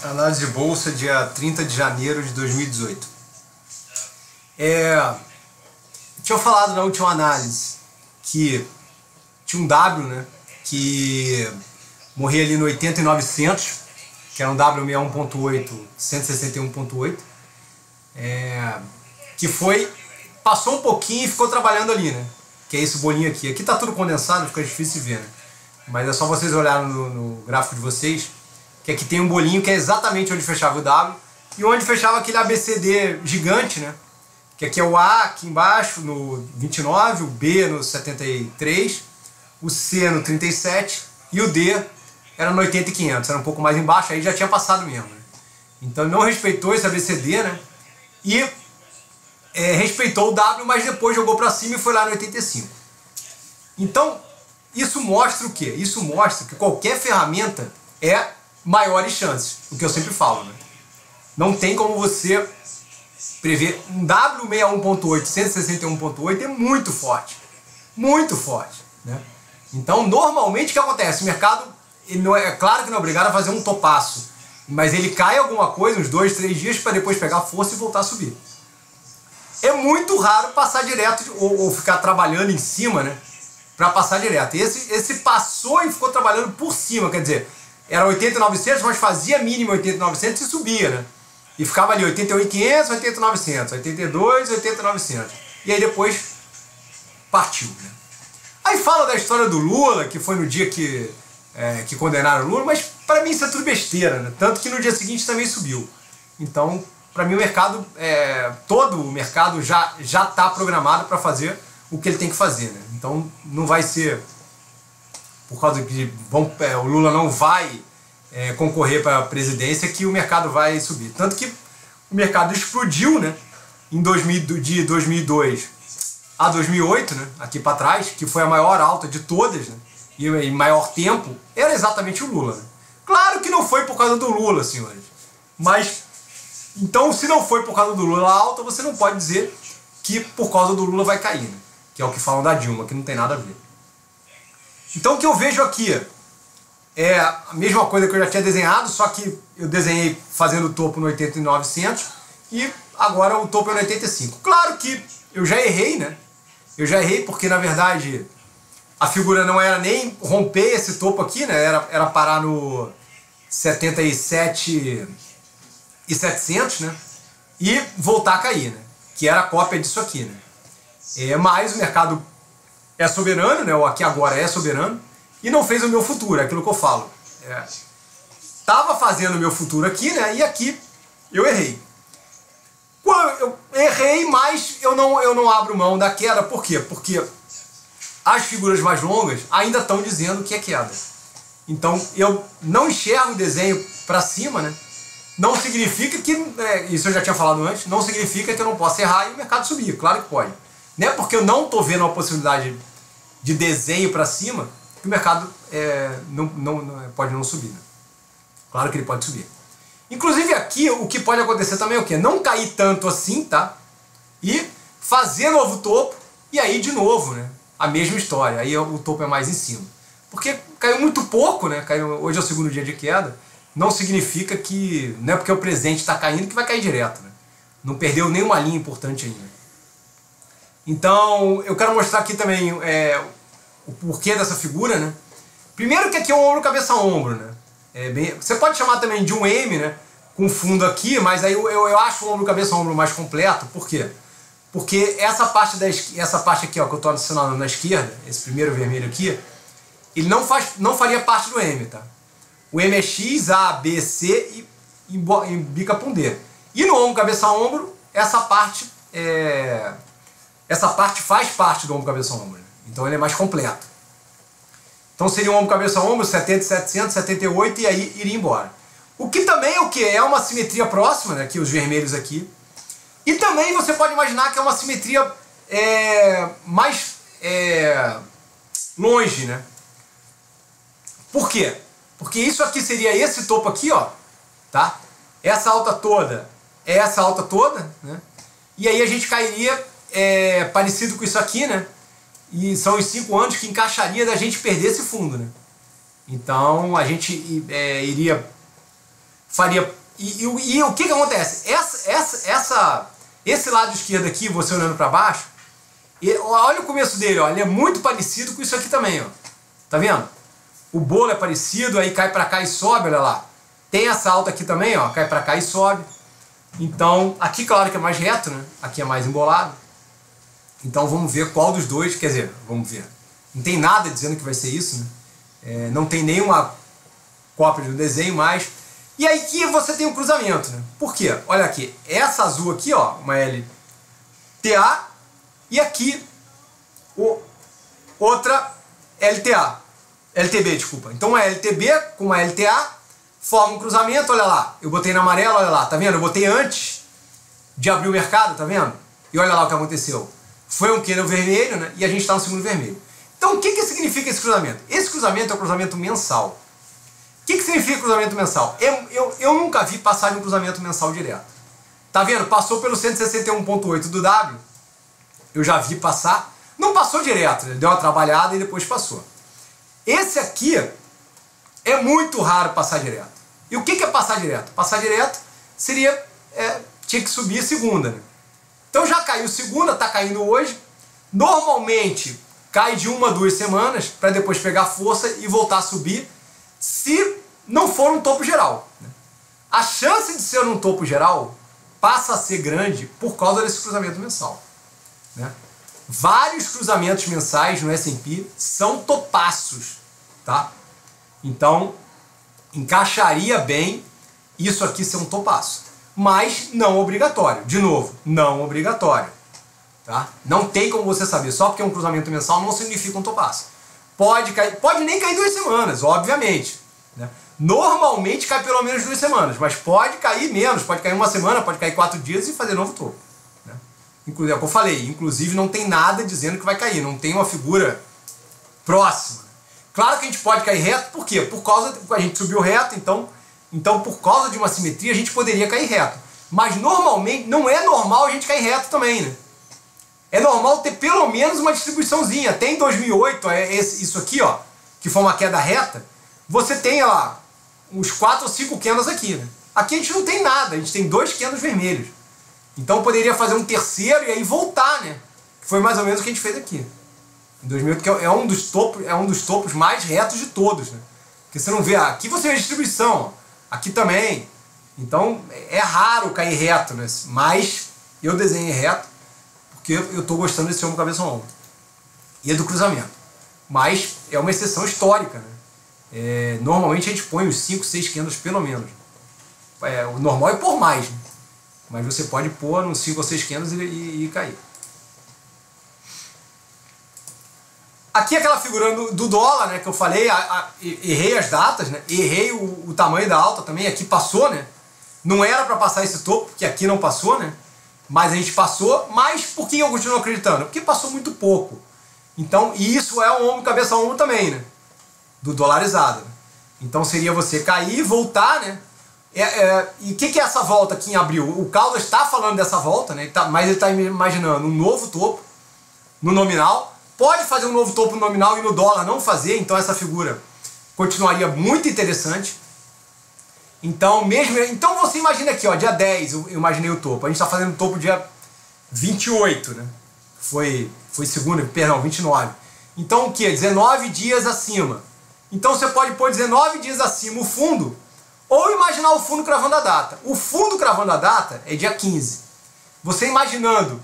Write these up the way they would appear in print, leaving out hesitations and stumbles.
Análise de bolsa, dia 30 de janeiro de 2018. Tinha falado na última análise que tinha um W, né, que morria ali no 80.900, que era um W61.8, 161.8, que passou um pouquinho e ficou trabalhando ali, né, que é esse bolinho aqui. Aqui tá tudo condensado, fica difícil de ver, né, mas é só vocês olharem no gráfico de vocês, que aqui tem um bolinho que é exatamente onde fechava o W e onde fechava aquele ABCD gigante, né? Que aqui é o A aqui embaixo no 29, o B no 73, o C no 37 e o D era no 80.500, era um pouco mais embaixo, aí já tinha passado mesmo, né? Então não respeitou esse ABCD, né? E respeitou o W, mas depois jogou para cima e foi lá no 85. Então isso mostra o quê? Isso mostra que qualquer ferramenta é maiores chances, o que eu sempre falo, né? Não tem como você prever. Um W61.8, 161.8 é muito forte, né? Então normalmente o que acontece? O mercado, ele não é claro que não é obrigado a fazer um topaço, mas ele cai alguma coisa, uns 2, 3 dias, para depois pegar força e voltar a subir. É muito raro passar direto ou ficar trabalhando em cima, né, para passar direto. Esse passou e ficou trabalhando por cima, quer dizer, era 80.900, mas fazia mínimo 80.900 e subia, né? E ficava ali 88.500, 80.900, 82, 80.900. E aí depois partiu, né? Aí fala da história do Lula, que foi no dia que condenaram o Lula, mas para mim isso é tudo besteira, né? Tanto que no dia seguinte também subiu. Então, para mim o mercado, todo o mercado já está programado para fazer o que ele tem que fazer, né? Então não vai ser por causa que o Lula não vai concorrer para a presidência que o mercado vai subir. Tanto que o mercado explodiu, né, de 2002 a 2008, né, aqui para trás, que foi a maior alta de todas, né, e em maior tempo, era exatamente o Lula, né? Claro que não foi por causa do Lula, senhores. Mas, então, se não foi por causa do Lula alta, você não pode dizer que por causa do Lula vai cair, né, que é o que falam da Dilma, que não tem nada a ver. Então o que eu vejo aqui é a mesma coisa que eu já tinha desenhado, só que eu desenhei fazendo o topo no 80.900 e agora o topo é no 85. Claro que eu já errei, né? Eu já errei porque na verdade a figura não era nem romper esse topo aqui, né? Era parar no 77.700, né? E voltar a cair, né? Que era a cópia disso aqui, né? Mas o mercado é soberano, né? O aqui agora é soberano e não fez o meu futuro, é aquilo que eu falo. Tava fazendo o meu futuro aqui, né? E aqui eu errei. Eu errei, mas eu não abro mão da queda. Por quê? Porque as figuras mais longas ainda estão dizendo que é queda. Então eu não enxergo o desenho para cima, né? Não significa que, isso eu já tinha falado antes, não significa que eu não possa errar e o mercado subir. Claro que pode. Não é porque eu não estou vendo uma possibilidade de desenho para cima que o mercado pode não subir, né? Claro que ele pode subir. Inclusive aqui o que pode acontecer também é o quê? Não cair tanto assim, tá? E fazer novo topo e aí de novo, né? A mesma história. Aí o topo é mais em cima. Porque caiu muito pouco, né? Hoje é o segundo dia de queda. Não significa que, não é porque o presente está caindo que vai cair direto, né? Não perdeu nenhuma linha importante ainda. Então, eu quero mostrar aqui também o porquê dessa figura, né? Primeiro que aqui é um ombro, cabeça, ombro, né? Você pode chamar também de um M, né? Com fundo aqui, mas aí eu acho o ombro, cabeça, ombro mais completo. Por quê? Porque essa parte aqui, ó, que eu estou adicionando na esquerda, esse primeiro vermelho aqui, ele não faria parte do M, tá? O M é X, A, B, C e bica para um D. E no ombro, cabeça, ombro, essa parte faz parte do ombro, cabeça, ombro. Então ele é mais completo. Então seria um ombro, cabeça, ombro, 70.700, 78 e aí iria embora. O que também é o que? É uma simetria próxima, né? Aqui os vermelhos aqui. E também você pode imaginar que é uma simetria mais longe, né? Por quê? Porque isso aqui seria esse topo aqui, ó, tá? Essa alta toda é essa alta toda, né? E aí a gente cairia parecido com isso aqui, né? E são os 5 anos que encaixaria da gente perder esse fundo, né? Então a gente iria faria... E o que acontece? Esse lado esquerdo aqui, você olhando para baixo, olha o começo dele, ó, ele é muito parecido com isso aqui também, ó. Tá vendo? O bolo é parecido, aí cai para cá e sobe, olha lá. Tem essa alta aqui também, ó, cai para cá e sobe. Então, aqui claro que é mais reto, né? Aqui é mais embolado. Então vamos ver qual dos dois, quer dizer, vamos ver. Não tem nada dizendo que vai ser isso, né? Não tem nenhuma cópia do desenho, mas... E aí que você tem um cruzamento, né? Por quê? Olha aqui, essa azul aqui, ó, uma LTA, e aqui outra LTA. LTB, desculpa. Então uma LTB com uma LTA forma um cruzamento, olha lá. Eu botei na amarela, olha lá, tá vendo? Eu botei antes de abrir o mercado, tá vendo? E olha lá o que aconteceu. Foi um candle vermelho, né? E a gente está no segundo vermelho. Então o que significa esse cruzamento? Esse cruzamento é o cruzamento mensal. O que significa cruzamento mensal? Eu nunca vi passar de um cruzamento mensal direto. Tá vendo? Passou pelo 161.8 do W. Eu já vi passar. Não passou direto, né? Deu uma trabalhada e depois passou. Esse aqui é muito raro passar direto. E o que é passar direto? Passar direto seria... tinha que subir segunda, né? Então já caiu segunda, está caindo hoje. Normalmente cai de 1 a 2 semanas para depois pegar força e voltar a subir, se não for um topo geral, né? A chance de ser um topo geral passa a ser grande por causa desse cruzamento mensal, né? Vários cruzamentos mensais no S&P são topaços, tá? Então encaixaria bem isso aqui ser um topaço, mas não obrigatório. De novo, não obrigatório, tá? Não tem como você saber, só porque é um cruzamento mensal não significa um topaço. Pode cair, pode nem cair 2 semanas, obviamente, né? Normalmente cai pelo menos 2 semanas, mas pode cair menos, pode cair 1 semana, pode cair 4 dias e fazer novo topo, né? Inclusive, é o que eu falei, inclusive não tem nada dizendo que vai cair, não tem uma figura próxima. Claro que a gente pode cair reto, por quê? Por causa, a gente subiu reto, então por causa de uma simetria a gente poderia cair reto. Mas normalmente, não é normal a gente cair reto também, né? É normal ter pelo menos uma distribuiçãozinha. Até em 2008, isso aqui, ó, que foi uma queda reta, você tem lá uns 4 ou 5 candles aqui, né? Aqui a gente não tem nada, a gente tem 2 candles vermelhos. Então poderia fazer um terceiro e aí voltar, né? Que foi mais ou menos o que a gente fez aqui. Em 2008, que é um dos topos mais retos de todos, né? Porque você não vê, aqui você vê a distribuição, ó, aqui também. Então é raro cair reto, né? Mas eu desenhei reto porque eu estou gostando desse ombro cabeça ombro e é do cruzamento. Mas é uma exceção histórica, né? Normalmente a gente põe os 5, 6 candles pelo menos. O normal é pôr mais, né? Mas você pode pôr uns 5 ou 6 candles e cair. Aqui aquela figura do dólar, né, que eu falei, errei as datas, né, errei o tamanho da alta também, aqui passou, né, não era para passar esse topo, porque aqui não passou, né, mas a gente passou, mas por que eu continuo acreditando? Porque passou muito pouco. Então, e isso é um ombro, cabeça a ombro também, né, do dolarizado. Então seria você cair e voltar, né, e o que é essa volta aqui em abril? O Caldas está falando dessa volta, né, mas ele está imaginando um novo topo no nominal. Pode fazer um novo topo nominal e no dólar não fazer, então essa figura continuaria muito interessante. Então você imagina aqui, ó, dia 10 eu imaginei o topo. A gente está fazendo o topo dia 28, né? Foi segunda, perdão, 29. Então o que? 19 dias acima. Então você pode pôr 19 dias acima o fundo, ou imaginar o fundo cravando a data. O fundo cravando a data é dia 15. Você imaginando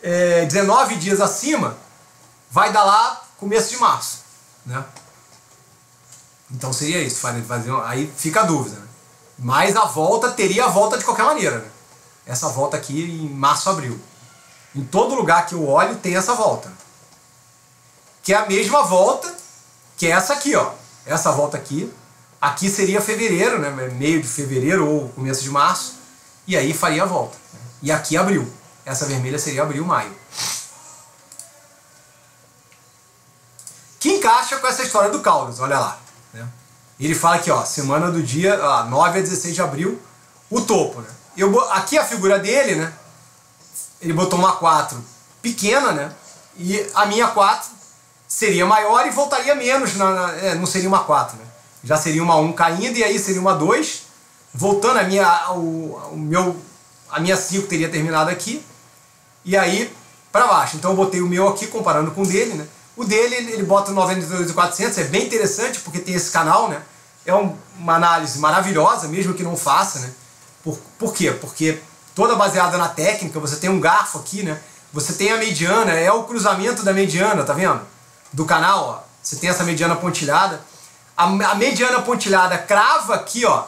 19 dias acima, vai dar lá começo de março, né? Então seria isso, aí fica a dúvida, né? Mas a volta teria a volta de qualquer maneira, né? Essa volta aqui em março, abril. Em todo lugar que eu olho tem essa volta. Que é a mesma volta que essa aqui, ó. Essa volta aqui. Aqui seria fevereiro, né? Meio de fevereiro ou começo de março. E aí faria a volta, né? E aqui abril. Essa vermelha seria abril, maio. Que encaixa com essa história do Caldas, olha lá, né? Ele fala aqui, ó, semana do dia 9 a 16 de abril, o topo, né? Aqui a figura dele, né? Ele botou uma 4 pequena, né? E a minha 4 seria maior e voltaria menos, não seria uma 4, né? Já seria uma 1 caindo e aí seria uma 2, voltando, a minha 5 teria terminado aqui, e aí para baixo. Então eu botei o meu aqui comparando com o dele, né? O dele, ele bota 92.400, é bem interessante porque tem esse canal, né? É uma análise maravilhosa, mesmo que não faça, né? Por quê? Porque toda baseada na técnica, você tem um garfo aqui, né? Você tem a mediana, é o cruzamento da mediana, tá vendo? Do canal, ó. Você tem essa mediana pontilhada. A mediana pontilhada crava aqui, ó,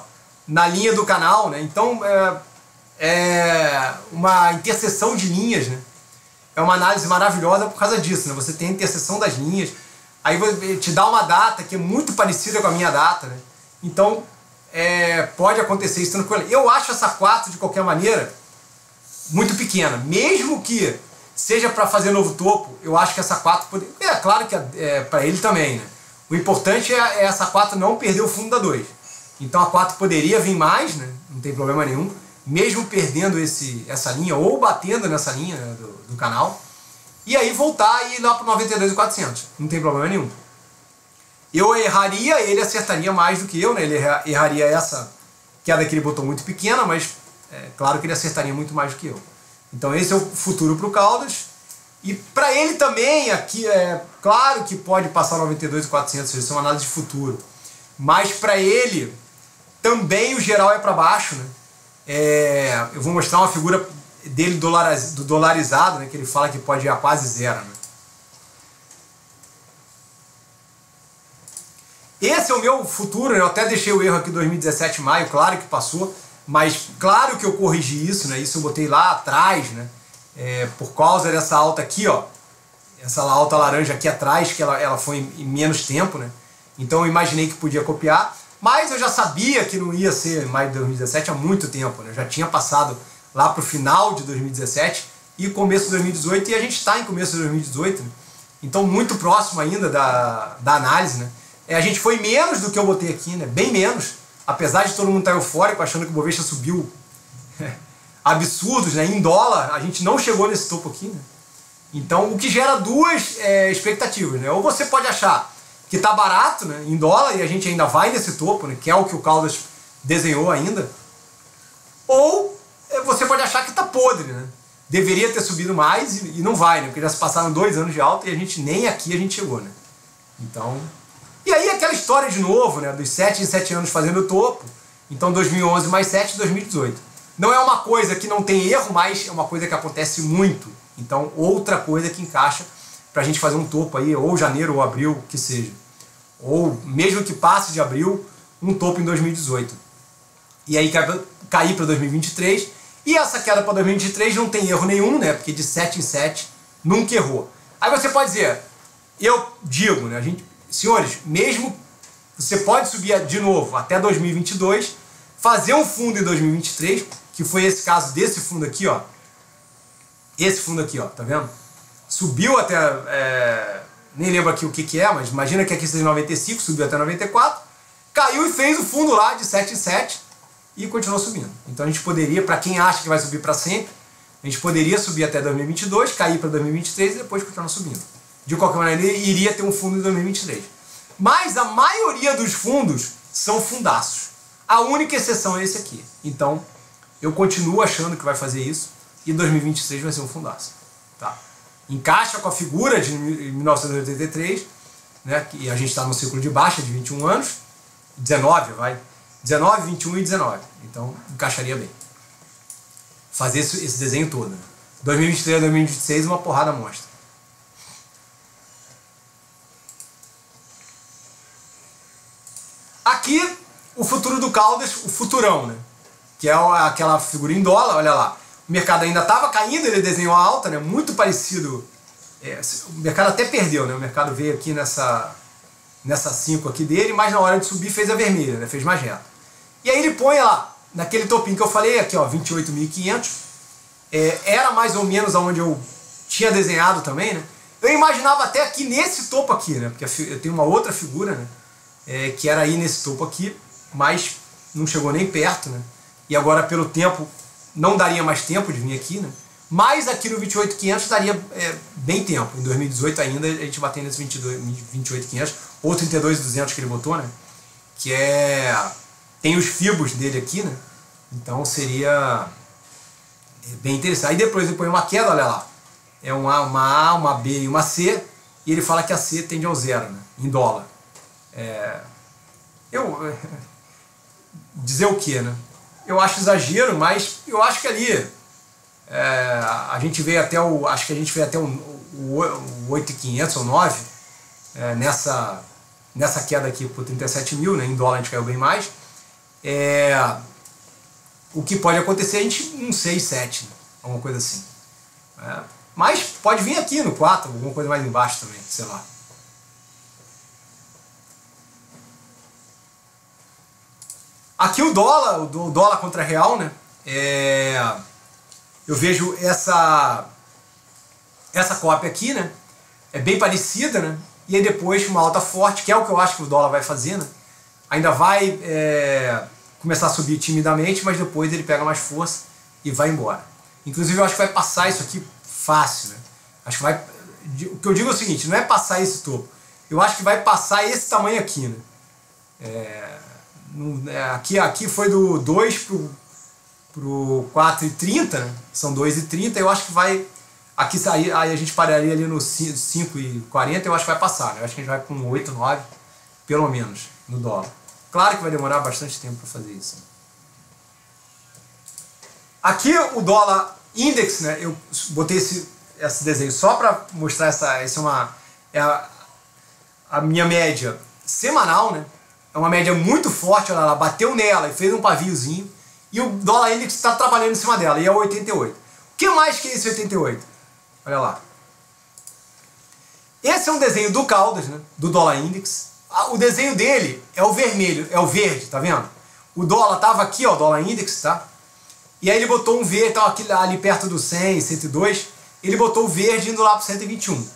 na linha do canal, né? Então é uma interseção de linhas, né? É uma análise maravilhosa por causa disso, né? Você tem a interseção das linhas, aí te dá uma data que é muito parecida com a minha data, né? Então pode acontecer isso tranquilo. Eu acho essa 4 de qualquer maneira muito pequena, mesmo que seja para fazer novo topo, eu acho que essa 4 poderia... É claro que para ele também, né? O importante é essa 4 não perder o fundo da 2. Então a 4 poderia vir mais, né? Não tem problema nenhum, mesmo perdendo essa linha ou batendo nessa linha, né, do canal, e aí voltar e ir lá para 92.400, não tem problema nenhum. Eu erraria, ele acertaria mais do que eu, né? Ele erraria essa queda que ele botou muito pequena, mas claro que ele acertaria muito mais do que eu. Então esse é o futuro para o Caldas. E para ele também, aqui claro que pode passar 92.400, isso é uma análise de futuro. Mas para ele, também o geral é para baixo, né? Eu vou mostrar uma figura dele do dolarizado, né? Que ele fala que pode ir a quase zero, né? Esse é o meu futuro, né? Eu até deixei o erro aqui 2017 maio, claro que passou, mas claro que eu corrigi isso, né? Isso eu botei lá atrás, né? Por causa dessa alta aqui, ó, essa alta laranja aqui atrás, que ela foi em menos tempo, né? Então eu imaginei que podia copiar, mas eu já sabia que não ia ser maio de 2017 há muito tempo, né? Eu já tinha passado lá para o final de 2017 e começo de 2018, e a gente está em começo de 2018, né? Então muito próximo ainda da análise, né? A gente foi menos do que eu botei aqui, né? Bem menos, apesar de todo mundo estar eufórico, achando que o Bovespa subiu absurdos, né? Em dólar, a gente não chegou nesse topo aqui, né? Então, o que gera duas expectativas, né? Ou você pode achar que está barato, né, em dólar, e a gente ainda vai nesse topo, né, que é o que o Caldas desenhou ainda, ou você pode achar que está podre, né? Deveria ter subido mais e não vai, né? Porque já se passaram 2 anos de alta e a gente nem aqui a gente chegou, né? Então, e aí aquela história de novo, né, dos 7 em 7 anos fazendo o topo. Então 2011 mais 7, 2018. Não é uma coisa que não tem erro, mas é uma coisa que acontece muito. Então outra coisa que encaixa para a gente fazer um topo aí, ou janeiro ou abril, que seja. Ou mesmo que passe de abril, um topo em 2018. E aí cair para 2023. E essa queda para 2023 não tem erro nenhum, né? Porque de 7 em 7 nunca errou. Aí você pode dizer, eu digo, né? Senhores, mesmo você pode subir de novo até 2022, fazer um fundo em 2023, que foi esse caso desse fundo aqui, ó. Esse fundo aqui, ó, tá vendo? Subiu até, nem lembro aqui o que é, mas imagina que aqui seja 95, subiu até 94, caiu e fez o fundo lá de 7 em 7 e continuou subindo. Então a gente poderia, para quem acha que vai subir para sempre, a gente poderia subir até 2022, cair para 2023 e depois continuar subindo. De qualquer maneira, ele iria ter um fundo em 2023. Mas a maioria dos fundos são fundaços. A única exceção é esse aqui. Então, eu continuo achando que vai fazer isso e 2026 vai ser um fundaço. Tá? Encaixa com a figura de 1983, né? E a gente está no ciclo de baixa de 21 anos, 19, vai. 19, 21 e 19. Então, encaixaria bem. Fazer esse desenho todo. Né? 2023 a 2026, uma porrada monstra. Aqui, o futuro do Caldas, o futurão, né? Que é aquela figura em dólar, olha lá. O mercado ainda estava caindo, ele desenhou a alta, né? Muito parecido. O mercado até perdeu, né? O mercado veio aqui nessa 5 aqui dele, mas na hora de subir fez a vermelha, né? Fez mais reto. E aí ele põe lá, naquele topinho que eu falei, aqui ó, 28.500. Era mais ou menos aonde eu tinha desenhado também, né? Eu imaginava até aqui nesse topo aqui, né? Porque eu tenho uma outra figura, né? Que era aí nesse topo aqui, mas não chegou nem perto, né? E agora pelo tempo, não daria mais tempo de vir aqui, né? Mas aqui no 28.500 daria bem tempo. Em 2018 ainda a gente batendo nesse 28.500 ou 32.200 que ele botou, né? Que é tem os fibos dele aqui, né? Então seria bem interessante. Aí depois ele põe uma queda, olha lá. É uma A, uma B e uma C. E ele fala que a C tende ao zero, né? Em dólar. Dizer o que, né? Eu acho exagero, mas eu acho que ali a gente veio até o 8.500 ou 9 nessa queda aqui por 37 mil, né? Em dólar a gente caiu bem mais. O que pode acontecer, a gente um 6, 7, alguma coisa assim. Mas pode vir aqui no 4, alguma coisa mais embaixo também, sei lá. Aqui o dólar contra real, né? Eu vejo essa cópia aqui, né? É bem parecida, né? E aí depois uma alta forte, que é o que eu acho que o dólar vai fazer, né? Ainda vai começar a subir timidamente, mas depois ele pega mais força e vai embora. Inclusive eu acho que vai passar isso aqui fácil, né? Acho que vai. O que eu digo é o seguinte, não é passar esse topo. Eu acho que vai passar esse tamanho aqui, né? Aqui foi do 2 pro 4,30, né? São 2,30, eu acho que vai. Aqui aí a gente pararia ali no 5,40, eu acho que vai passar, né? Eu acho que a gente vai com 8, 9, pelo menos, no dólar. Claro que vai demorar bastante tempo para fazer isso. Aqui o dólar index, né? Eu botei esse desenho só para mostrar a minha média semanal, né? É uma média muito forte, olha lá, bateu nela e fez um paviozinho. E o dólar index está trabalhando em cima dela, e é 88. O que mais que é esse 88? Olha lá. Esse é um desenho do Caldas, né? Do dólar index. O desenho dele é o vermelho, é o verde, tá vendo? O dólar estava aqui, ó, o dólar index, tá? E aí ele botou um verde, então aqui ali perto do 100, 102, ele botou o verde indo lá para 121.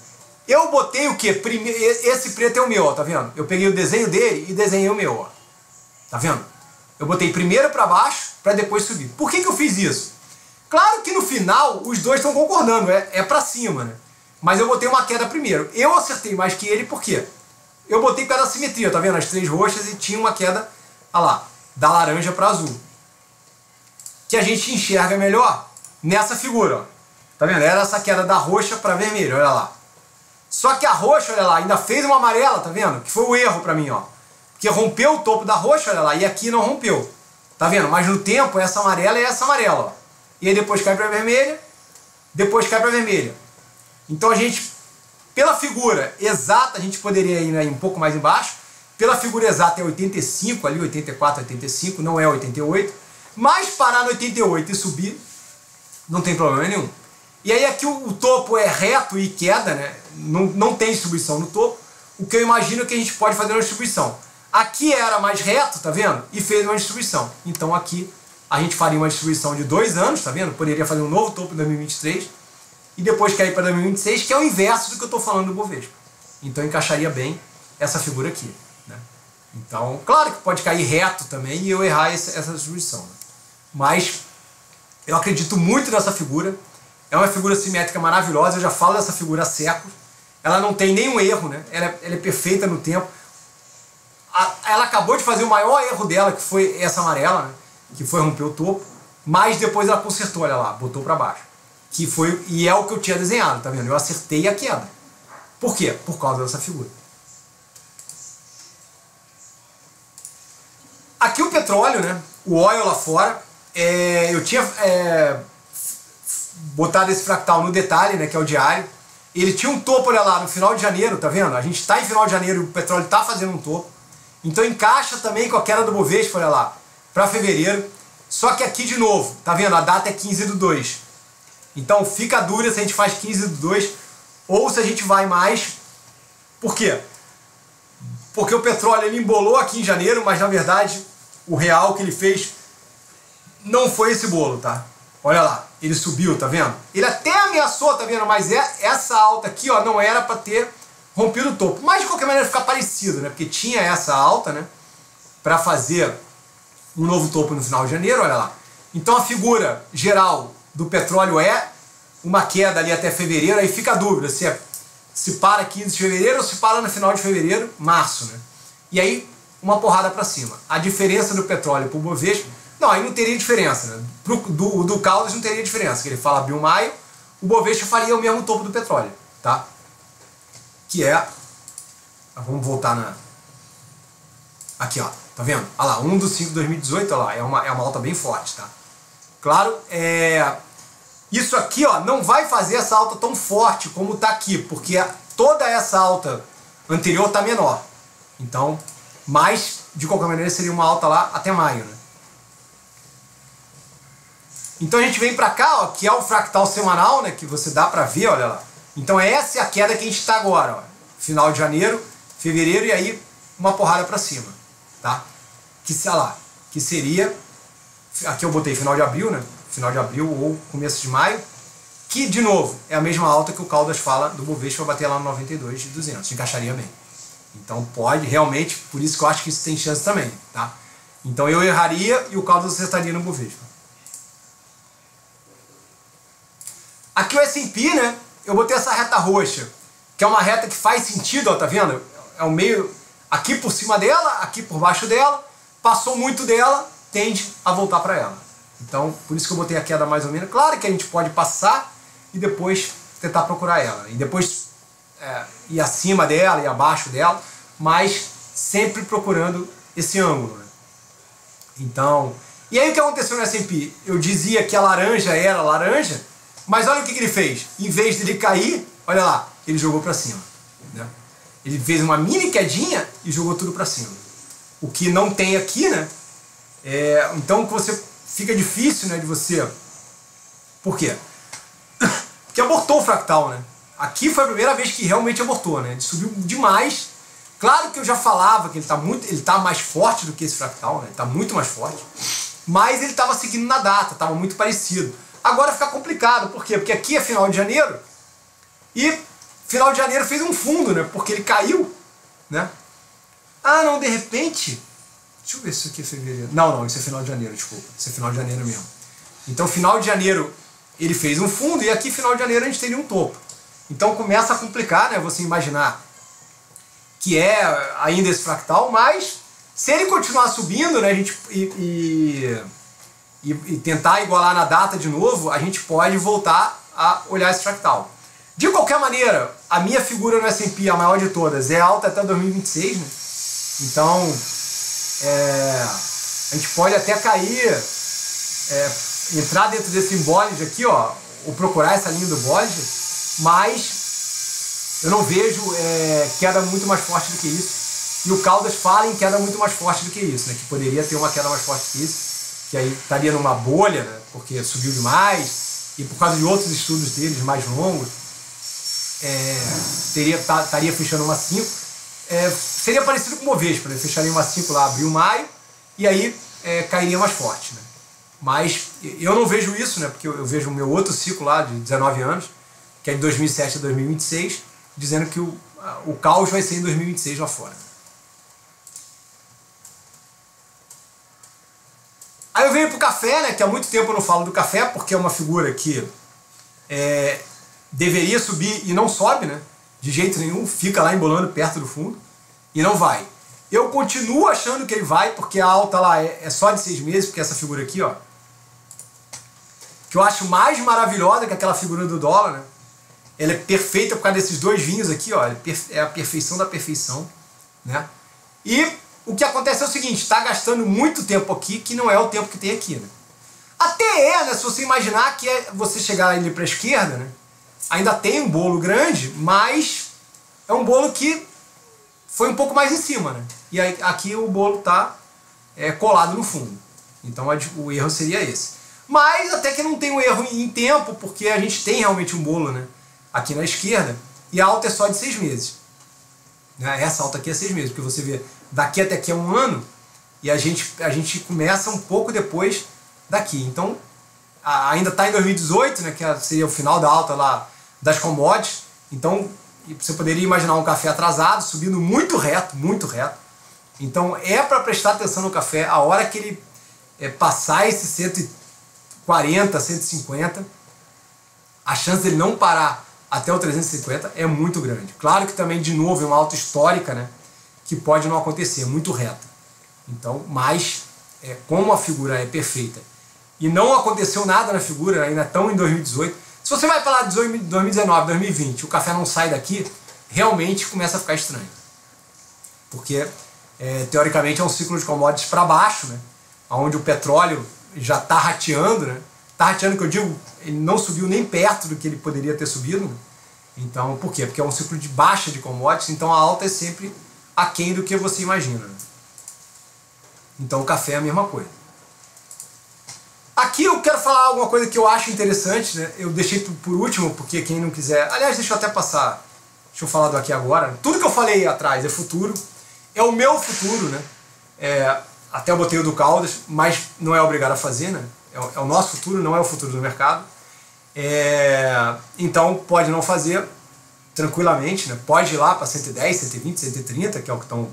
Eu botei o que? Esse preto é o meu, ó, tá vendo? Eu peguei o desenho dele e desenhei o meu, ó. Tá vendo? Eu botei primeiro para baixo para depois subir. Por que eu fiz isso? Claro que no final os dois estão concordando, é para cima, né? Mas eu botei uma queda primeiro. Eu acertei mais que ele, por quê? Eu botei por causa da simetria, tá vendo? As três roxas e tinha uma queda, olha lá, da laranja para azul. Que a gente enxerga melhor nessa figura, ó. Tá vendo? Era essa queda da roxa para vermelho, olha lá. Só que a roxa, olha lá, ainda fez uma amarela, tá vendo? Que foi o erro para mim, ó. Porque rompeu o topo da roxa, olha lá, e aqui não rompeu. Tá vendo? Mas no tempo, essa amarela é essa amarela, ó. E aí depois cai para vermelha, depois cai para vermelha. Então a gente, pela figura exata, a gente poderia ir um pouco mais embaixo. Pela figura exata é 85, ali 84, 85, não é 88. Mas parar no 88 e subir, não tem problema nenhum. E aí aqui o topo é reto e queda, né? Não tem distribuição no topo. O que eu imagino que a gente pode fazer na distribuição. Aqui era mais reto, tá vendo? E fez uma distribuição. Então aqui a gente faria uma distribuição de 2 anos, tá vendo? Poderia fazer um novo topo em 2023 e depois cair para 2026, que é o inverso do que eu estou falando do Bovespa. Então encaixaria bem essa figura aqui, né? Então, claro que pode cair reto também e eu errar essa distribuição, né? Mas eu acredito muito nessa figura. É uma figura simétrica maravilhosa, eu já falo dessa figura há séculos. Ela não tem nenhum erro, né? Ela é perfeita no tempo. Ela acabou de fazer o maior erro dela, que foi essa amarela, né? Que foi romper o topo, mas depois ela consertou, olha lá, botou para baixo. E é o que eu tinha desenhado, tá vendo? Eu acertei a queda. Por quê? Por causa dessa figura. Aqui o petróleo, né? O óleo lá fora. Eu tinha botado esse fractal no detalhe, né? Que é o diário. Ele tinha um topo, olha lá, no final de janeiro, tá vendo? A gente está em final de janeiro e o petróleo está fazendo um topo. Então encaixa também com a queda do Bovespa, olha lá, para fevereiro. Só que aqui de novo, tá vendo? A data é 15/2. Então fica dura se a gente faz 15/2 ou se a gente vai mais. Por quê? Porque o petróleo ele embolou aqui em janeiro, mas na verdade o real que ele fez não foi esse bolo, tá? Olha lá, ele subiu, tá vendo? Ele até ameaçou, tá vendo? Mas essa alta aqui, ó, não era para ter rompido o topo. Mas de qualquer maneira fica parecido, né? Porque tinha essa alta, né? Para fazer um novo topo no final de janeiro, olha lá. Então a figura geral do petróleo é uma queda ali até fevereiro, aí fica a dúvida se para 15 de fevereiro ou se para no final de fevereiro, março, né? E aí uma porrada para cima. A diferença do petróleo para o Bovespa, não, aí não teria diferença, né? Do Caldas não teria diferença, que ele fala abril, maio, o Bovespa faria o mesmo topo do petróleo, tá? Que é, vamos voltar na, aqui ó, tá vendo? Olha lá, 1/5/2018, olha lá, é uma alta bem forte, tá? Claro, isso aqui ó, não vai fazer essa alta tão forte como está aqui, porque toda essa alta anterior está menor. Então, mas de qualquer maneira seria uma alta lá até maio, né? Então a gente vem para cá, ó, que é o fractal semanal, né, que você dá para ver, olha lá. Então essa é a queda que a gente está agora, ó, final de janeiro, fevereiro e aí uma porrada para cima, tá? Que sei lá, que seria, aqui eu botei final de abril, né? Final de abril ou começo de maio, que de novo é a mesma alta que o Caldas fala do Bovespa vai bater lá no 92.200, encaixaria bem. Então pode realmente, por isso que eu acho que isso tem chance também, tá? Então eu erraria e o Caldas acertaria no Bovespa. Aqui o S&P, né? Eu botei essa reta roxa, que é uma reta que faz sentido, ó, tá vendo? É o meio aqui por cima dela, aqui por baixo dela, passou muito dela, tende a voltar para ela. Então, por isso que eu botei a queda mais ou menos. Claro que a gente pode passar e depois tentar procurar ela. E depois ir acima dela e abaixo dela, mas sempre procurando esse ângulo, né? Então, e aí o que aconteceu no S&P? Eu dizia que a laranja era laranja, mas olha o que ele fez. Em vez de ele cair, olha lá, ele jogou para cima, né? Ele fez uma mini quedinha e jogou tudo para cima. O que não tem aqui, né? Então você fica difícil, né, de você... Por quê? Porque abortou o fractal, né? Aqui foi a primeira vez que realmente abortou, né? Ele subiu demais. Claro que eu já falava que ele tá mais forte do que esse fractal, né? Ele tá muito mais forte. Mas ele estava seguindo na data, estava muito parecido. Agora fica complicado, por quê? Porque aqui é final de janeiro e final de janeiro fez um fundo, né? Porque ele caiu, né? Ah, não, de repente... Deixa eu ver se isso aqui é fevereiro. Não, isso é final de janeiro, desculpa. Isso é final de janeiro mesmo. Então, final de janeiro ele fez um fundo e aqui, final de janeiro, a gente teria um topo. Então, começa a complicar, né? Você imaginar que é ainda esse fractal, mas se ele continuar subindo, né? A gente, e tentar igualar na data de novo, a gente pode voltar a olhar esse fractal. De qualquer maneira, a minha figura no S&P, a maior de todas, é alta até 2026, né? Então... a gente pode até cair, entrar dentro desse Bollinger aqui, ó, ou procurar essa linha do Bollinger, mas eu não vejo queda muito mais forte do que isso. E o Caldas fala em queda muito mais forte do que isso, né, que poderia ter uma queda mais forte que isso, que aí estaria numa bolha, né, porque subiu demais, e por causa de outros estudos deles mais longos, estaria fechando uma 5. Seria parecido com o Bovespa, né? Fecharia uma 5 lá, abril, maio, e aí cairia mais forte, né? Mas eu não vejo isso, né? Porque eu vejo o meu outro ciclo lá de 19 anos, que é de 2007 a 2026, dizendo que o caos vai ser em 2026 lá fora. Aí eu venho pro café, né? Que há muito tempo eu não falo do café, porque é uma figura que deveria subir e não sobe, né? De jeito nenhum, fica lá embolando perto do fundo e não vai. Eu continuo achando que ele vai, porque a alta lá é só de 6 meses, porque essa figura aqui, ó, que eu acho mais maravilhosa que aquela figura do dólar, né? Ela é perfeita por causa desses dois vinhos aqui, ó, é a perfeição da perfeição, né? E o que acontece é o seguinte, está gastando muito tempo aqui, que não é o tempo que tem aqui, né? Até né, se você imaginar que você chegar ali para a esquerda, né? Ainda tem um bolo grande, mas é um bolo que foi um pouco mais em cima, né? E aí, aqui o bolo está colado no fundo. Então o erro seria esse. Mas até que não tem um erro em tempo, porque a gente tem realmente um bolo, né? Aqui na esquerda, e a alta é só de 6 meses. Né? Essa alta aqui é 6 meses, porque você vê daqui até aqui é 1 ano, e a gente começa um pouco depois daqui. Então ainda está em 2018, né? Que seria o final da alta lá das commodities. Então você poderia imaginar um café atrasado, subindo muito reto, muito reto. Então para prestar atenção no café, a hora que ele passar esse 140, 150, a chance dele não parar até o 350 é muito grande. Claro que também, de novo, é uma alta histórica, né? que pode não acontecer, muito reta. Então, mas como a figura é perfeita e não aconteceu nada na figura, ainda estão em 2018, se você vai falar de 2019, 2020, o café não sai daqui, realmente começa a ficar estranho. Porque, teoricamente, é um ciclo de commodities para baixo, né? Onde o petróleo já está rateando, né? Está rateando, que eu digo, ele não subiu nem perto do que ele poderia ter subido. Né? Então, por quê? Porque é um ciclo de baixa de commodities, então a alta é sempre aquém do que você imagina. Né? Então o café é a mesma coisa. Aqui eu quero falar alguma coisa que eu acho interessante, né? Eu deixei por último, porque quem não quiser... Aliás, deixa eu até passar... Deixa eu falar do aqui agora. Tudo que eu falei atrás é futuro. É o meu futuro, né? Até eu botei o do Caldas, mas não é obrigado a fazer, né? É o nosso futuro, não é o futuro do mercado. Então pode não fazer tranquilamente, né? Pode ir lá para 110, 120, 130, que é o que estão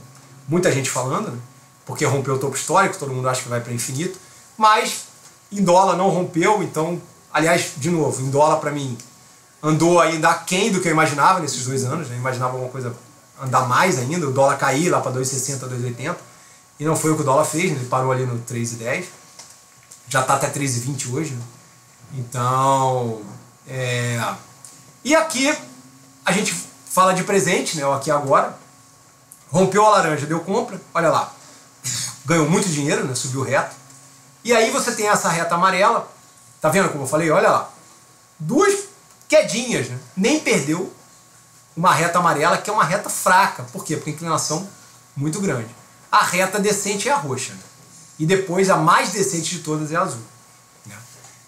muita gente falando, né? Porque rompeu o topo histórico, todo mundo acha que vai para infinito, mas em dólar não rompeu, então, aliás, de novo, em dólar para mim andou ainda aquém do que eu imaginava nesses 2 anos, né? Eu imaginava alguma coisa andar mais ainda, o dólar cair lá para 2,60, 2,80, e não foi o que o dólar fez, né? Ele parou ali no 3,10, já está até 3,20 hoje, né? Então, e aqui a gente fala de presente, né? O aqui agora, rompeu a laranja, deu compra, olha lá, ganhou muito dinheiro, né? Subiu reto, e aí você tem essa reta amarela, tá vendo como eu falei? Olha lá, 2 quedinhas, né? Nem perdeu uma reta amarela, que é uma reta fraca, por quê? Porque a inclinação muito grande. A reta decente é a roxa, né? E depois a mais decente de todas é a azul. Né?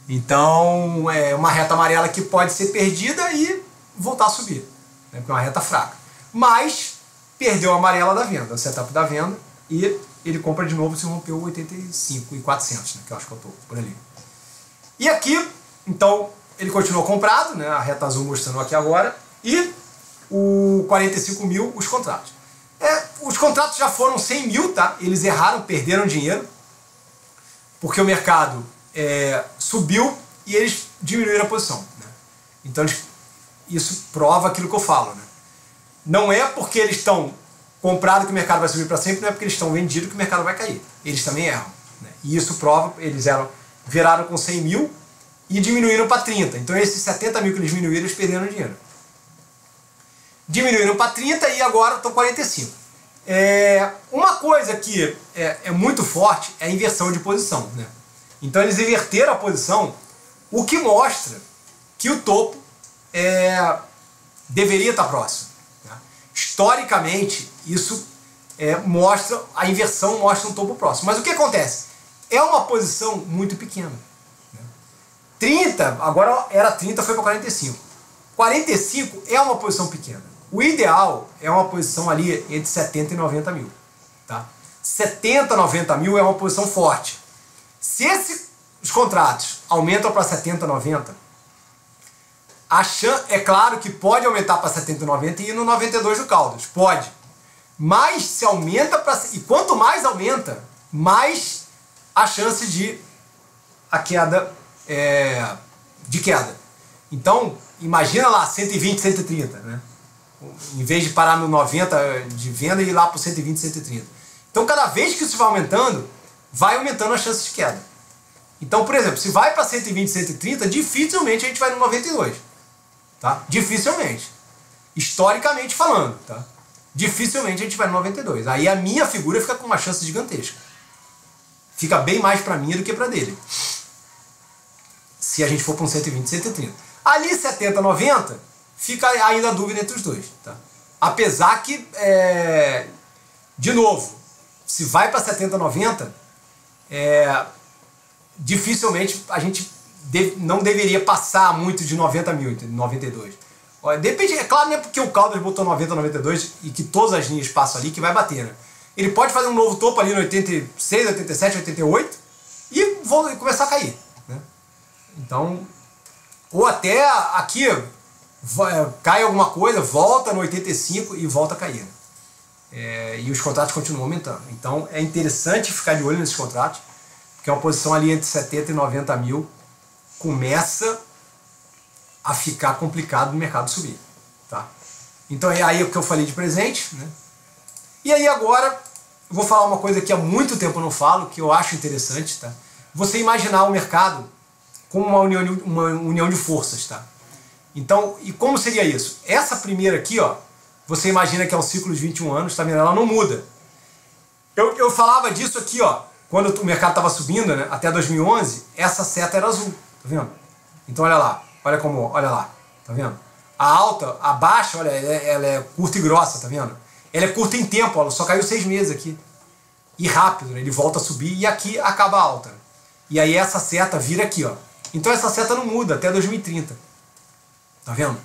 Então é uma reta amarela que pode ser perdida e voltar a subir, né? Porque é uma reta fraca. Mas perdeu a amarela da venda, o setup da venda, e ele compra de novo se rompeu 85,400, né? Que eu acho que eu estou por ali. E aqui, então, ele continuou comprado, né? A reta azul mostrando aqui agora, e o 45 mil os contratos. Os contratos já foram 100 mil, tá? Eles erraram, perderam dinheiro, porque o mercado subiu e eles diminuíram a posição. Né? Então isso prova aquilo que eu falo. Né? Não é porque eles estão comprados que o mercado vai subir para sempre, não é porque eles estão vendidos que o mercado vai cair. Eles também erram. Né? E isso prova, eles viraram com 100 mil e diminuíram para 30. Então esses 70 mil que eles diminuíram, eles perderam dinheiro. Diminuíram para 30 e agora estão 45. Uma coisa que é muito forte é a inversão de posição. Né? Então eles inverteram a posição, o que mostra que o topo deveria estar próximo. Né? Historicamente, isso mostra, a inversão mostra um topo próximo. Mas o que acontece? É uma posição muito pequena. Né? 30, agora era 30, foi para 45. 45 é uma posição pequena. O ideal é uma posição ali entre 70 e 90 mil. Tá? 70, 90 mil é uma posição forte. Se os contratos aumentam para 70, 90, é claro que pode aumentar para 70, 90 e ir no 92 do Caldas. Pode. Mas se aumenta para... E quanto mais aumenta, mais a chance de queda. Então, imagina lá 120, 130, né? Em vez de parar no 90 de venda e ir lá para o 120, 130. Então, cada vez que isso vai aumentando a chance de queda. Então, por exemplo, se vai para 120, 130, dificilmente a gente vai no 92. Tá? Dificilmente. Historicamente falando. Tá? Dificilmente a gente vai no 92. Aí a minha figura fica com uma chance gigantesca. Fica bem mais para mim do que para dele. Se a gente for para um 120, 130. Ali 70, 90... fica ainda a dúvida entre os dois. Tá? Apesar que, de novo, se vai para 70, 90, dificilmente a gente não deveria passar muito de 90 mil, 92. Depende, é claro, não é porque o Caldas botou 90, 92 e que todas as linhas passam ali que vai bater. Né? Ele pode fazer um novo topo ali no 86, 87, 88 e começar a cair. Né? Então, ou até aqui... cai alguma coisa, volta no 85 e volta a cair. E os contratos continuam aumentando. Então é interessante ficar de olho nesses contratos, porque uma posição ali entre 70 e 90 mil começa a ficar complicado no mercado subir. Tá? Então é aí o que eu falei de presente. Né? E aí agora, eu vou falar uma coisa que há muito tempo eu não falo, que eu acho interessante, tá? Você imaginar o mercado como uma união de forças, tá? Então, e como seria isso? Essa primeira aqui, ó, você imagina que é um ciclo de 21 anos, tá vendo? Ela não muda. Eu falava disso aqui, ó, quando o mercado estava subindo, né, até 2011, essa seta era azul, tá vendo? Então olha lá, olha lá, tá vendo? A alta, a baixa, olha, ela é curta e grossa, tá vendo? Ela é curta em tempo, ó, só caiu 6 meses aqui. E rápido, né, ele volta a subir e aqui acaba a alta. E aí essa seta vira aqui, ó. Então essa seta não muda até 2030. Tá vendo?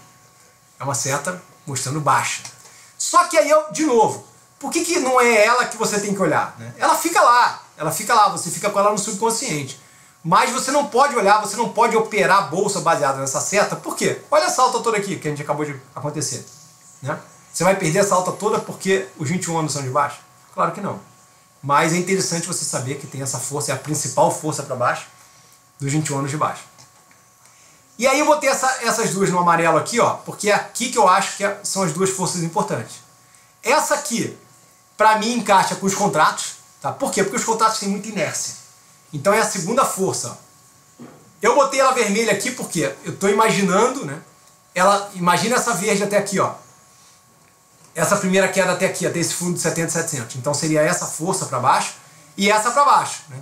É uma seta mostrando baixa. Só que aí, de novo, por que não é ela que você tem que olhar? Né? Ela fica lá, você fica com ela no subconsciente. Mas você não pode olhar, você não pode operar a bolsa baseada nessa seta. Por quê? Olha essa alta toda aqui que a gente acabou de acontecer. Né? Você vai perder essa alta toda porque os 21 anos são de baixa? Claro que não. Mas é interessante você saber que tem essa força, é a principal força para baixo dos 21 anos de baixo. E aí eu botei essas duas no amarelo aqui, ó, porque é aqui que eu acho que são as duas forças importantes. Essa aqui, para mim, encaixa com os contratos, tá? Por quê? Porque os contratos têm muita inércia. Então é a segunda força. Ó. Eu botei ela vermelha aqui porque eu estou imaginando, né? Imagina essa verde até aqui, ó. Essa primeira queda até aqui, até esse fundo de 70,700. Então seria essa força para baixo e essa para baixo, né?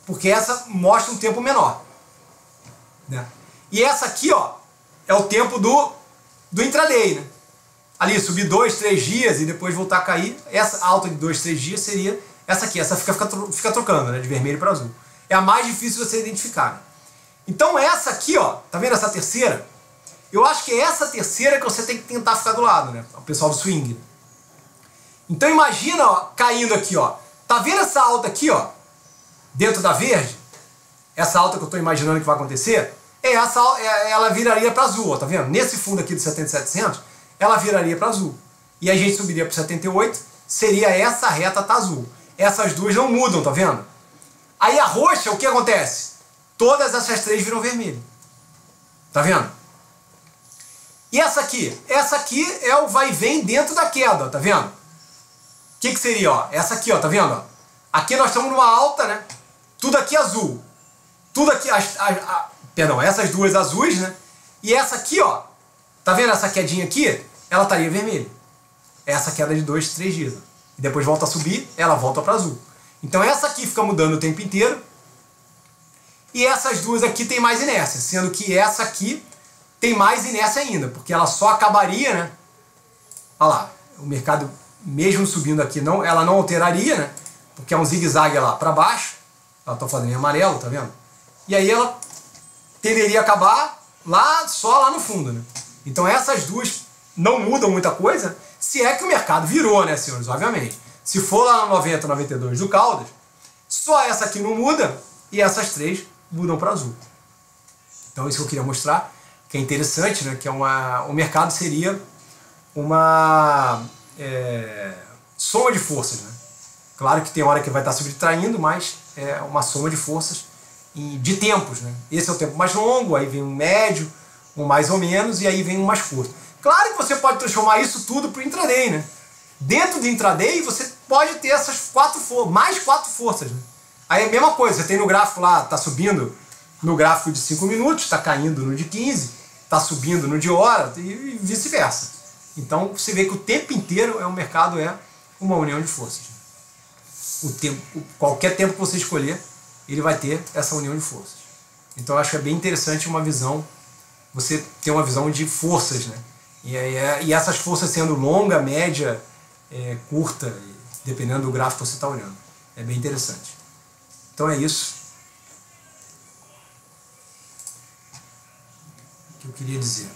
Porque essa mostra um tempo menor. Né? E essa aqui, ó, é o tempo do intraday, né? Ali, subir 2, 3 dias e depois voltar a cair. Essa alta de 2, 3 dias seria essa aqui. Essa fica trocando, né? De vermelho para azul. É a mais difícil de você identificar. Né? Então essa aqui, ó, tá vendo essa terceira? Eu acho que é essa terceira que você tem que tentar ficar do lado, né? O pessoal do swing. Então imagina, ó, caindo aqui, ó. Tá vendo essa alta aqui, ó? Dentro da verde? Essa alta que eu estou imaginando que vai acontecer? Ela viraria para azul, ó, tá vendo? Nesse fundo aqui de 70,700, ela viraria para azul. E a gente subiria para 78, seria essa reta tá azul. Essas duas não mudam, tá vendo? Aí a roxa, o que acontece? Todas essas três viram vermelho. Tá vendo? E essa aqui? Essa aqui é o vai e vem dentro da queda, ó, tá vendo? O que seria, ó? Essa aqui, ó, tá vendo? Ó? Aqui nós estamos numa alta, né? Tudo aqui azul. Tudo aqui, perdão, essas duas azuis, né? E essa aqui, ó, tá vendo essa quedinha aqui? Ela estaria vermelha. Essa queda de 2, 3 dias. Ó. E depois volta a subir, ela volta para azul. Então essa aqui fica mudando o tempo inteiro. E essas duas aqui tem mais inércia, sendo que essa aqui tem mais inércia ainda, porque ela só acabaria, né? Olha lá, o mercado mesmo subindo aqui, ela não alteraria, né? Porque é um zigue-zague lá para baixo. Ela tá fazendo em amarelo, tá vendo? E aí ela tenderia a acabar só lá no fundo, né? Então essas duas não mudam muita coisa, se é que o mercado virou, né, senhores? Obviamente. Se for lá no 90, 92 do Caldas, só essa aqui não muda e essas três mudam para azul. Então isso que eu queria mostrar, que é interessante, né? Que o mercado seria uma soma de forças, né? Claro que tem hora que vai estar subtraindo, mas é uma soma de forças de tempos, né? Esse é o tempo mais longo, aí vem um médio, um mais ou menos, e aí vem um mais curto. Claro que você pode transformar isso tudo para o intraday, né? Dentro do intraday você pode ter essas mais quatro forças, né? Aí é a mesma coisa, você tem no gráfico lá, está subindo no gráfico de 5 minutos, está caindo no de 15, está subindo no de hora e vice-versa. Então você vê que o tempo inteiro o mercado é uma união de forças. Qualquer tempo que você escolher, ele vai ter essa união de forças. Então eu acho que é bem interessante você ter uma visão de forças, né? E essas forças sendo longa, média, curta, dependendo do gráfico que você está olhando. É bem interessante. Então é isso que eu queria dizer.